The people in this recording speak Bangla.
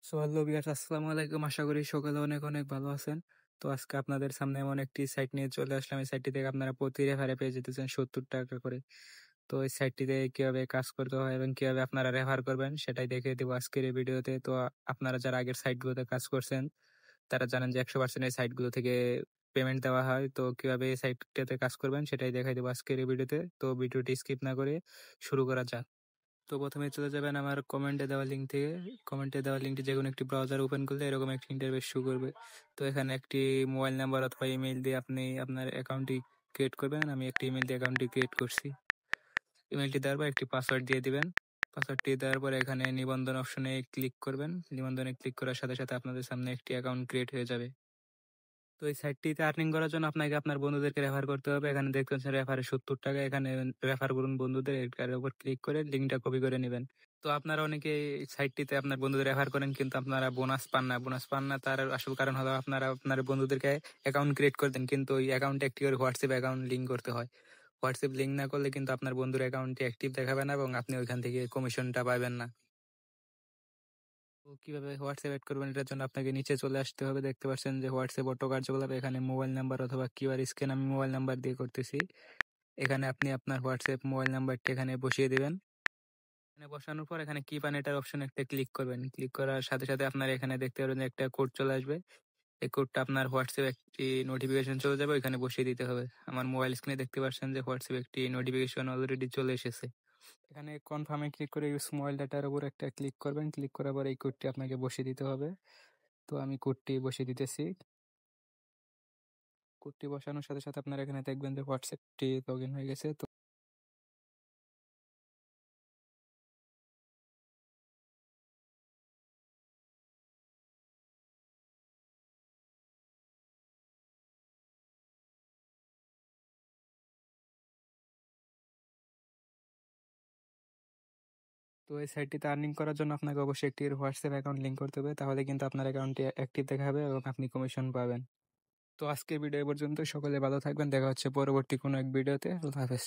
সো হ্যালো ভিউয়ার্স, আসসালামু আলাইকুম। আশা করি সকালে অনেক অনেক ভালো আছেন। তো আজকে আপনাদের সামনে এমন একটি সাইট নিয়ে চলে আসলাম। এই সাইটটি থেকে আপনারা প্রতি রেফারে পেয়ে যেতেছেন 70 টাকা করে। তো এই সাইটটিতে কিভাবে কাজ করতে হয় এবং কিভাবে আপনারা রেফার করবেন সেটাই দেখিয়ে দেবো আজকের এই ভিডিওতে। তো আপনারা যারা আগের সাইটগুলোতে কাজ করছেন তারা জানেন যে 100% এই সাইটগুলো থেকে পেমেন্ট দেওয়া হয়। তো কিভাবে এই সাইটটাতে কাজ করবেন সেটাই দেখাই দেবো আজকের এই ভিডিওতে। তো ভিডিওটি স্কিপ না করে শুরু করা যাক। তো প্রথমে চলে যাবেন আমার কমেন্টে দেওয়া লিঙ্ক থেকে। কমেন্টে দেওয়া লিঙ্কটি যে কোনো একটি ব্রাউজার ওপেন করলে এরকম একটি ইন্টারফেস শো করবে। তো এখানে একটি মোবাইল নাম্বার অথবা ইমেইল দিয়ে আপনি আপনার অ্যাকাউন্টটি ক্রিয়েট করবেন। আমি একটি ইমেইল দিয়ে অ্যাকাউন্টটি ক্রিয়েট করছি। ইমেইলটি দেওয়ার পর একটি পাসওয়ার্ড দিয়ে দিবেন। পাসওয়ার্ডটি দেওয়ার পর এখানে নিবন্ধন অপশনে ক্লিক করবেন। নিবন্ধনে ক্লিক করার সাথে সাথে আপনাদের সামনে একটি অ্যাকাউন্ট ক্রিয়েট হয়ে যাবে। তো এই সাইটটিতে আর্নিং করার জন্য আপনাকে আপনার বন্ধুদেরকে রেফার করতে হবে। এখানে দেখতে পাচ্ছেন রেফারে 70 টাকা। এখানে রেফার করুন বন্ধুদের, এটার উপর ক্লিক করে লিঙ্কটা কপি করে নেবেন। তো আপনারা অনেকে এই সাইটটিতে আপনার বন্ধুদের রেফার করেন কিন্তু আপনারা বোনাস পান না। বোনাস পান না তার আসল কারণ হলো আপনারা আপনার বন্ধুদেরকে অ্যাকাউন্ট ক্রিয়েট করে দেন, কিন্তু ওই অ্যাকাউন্টে একটি করে হোয়াটসঅ্যাপ অ্যাকাউন্ট লিঙ্ক করতে হয়। হোয়াটসঅ্যাপ লিঙ্ক না করলে কিন্তু আপনার বন্ধুর অ্যাকাউন্টটি অ্যাক্টিভ দেখাবে না এবং আপনি ওইখান থেকে কমিশনটা পাবেন না। তো কিভাবে হোয়াটসঅ্যাপ এড করবেন এটার জন্য আপনাকে নিচে চলে আসতে হবে। দেখতে পাচ্ছেন যে হোয়াটসঅ্যাপ অটো কার্যকলাপ, এখানে মোবাইল নাম্বার অথবা কিউআর স্ক্যান আমি মোবাইল নাম্বার দিয়ে করতেছি। এখানে আপনি আপনার হোয়াটসঅ্যাপ মোবাইল নাম্বারটি এখানে বসিয়ে দিবেন। এখানে বসানোর পর এখানে কিপ অ্যান্ড এটার অপশন একটা ক্লিক করবেন। ক্লিক করার সাথে সাথে আপনার এখানে দেখতে পারবেন যে একটা কোড চলে আসবে। এই কোডটা আপনার হোয়াটসঅ্যাপ একটি নোটিফিকেশন চলে যাবে, ওইখানে বসিয়ে দিতে হবে। আমার মোবাইল স্ক্রিনে দেখতে পাচ্ছেন যে হোয়াটসঅ্যাপ একটি নোটিফিকেশন অলরেডি চলে এসেছে। এখানে কনফার্মে ক্লিক করে ইউজ মোবাইল ডাটার উপর একটা ক্লিক করবেন। ক্লিক করার পর এই কোডটি আপনাকে বসিয়ে দিতে হবে। তো আমি কোডটি বসিয়ে দিতেছি। কোডটি বসানোর সাথে সাথে আপনারা এখানে দেখবেন যে হোয়াটসঅ্যাপটি লগ ইন হয়ে গেছে। তো তো এই সাইটটিতে আর্নিং করার জন্য আপনাকে অবশ্যই একটি হোয়াটসঅ্যাপ অ্যাকাউন্ট লিঙ্ক করতে হবে, তাহলে কিন্তু আপনার অ্যাকাউন্টটি অ্যাক্টিভ দেখাবে এবং আপনি কমিশন পাবেন। তো আজকের ভিডিও পর্যন্ত, সকলে ভালো থাকবেন। দেখা হচ্ছে পরবর্তী কোনো এক ভিডিওতে। আল্লাহ হাফেজ।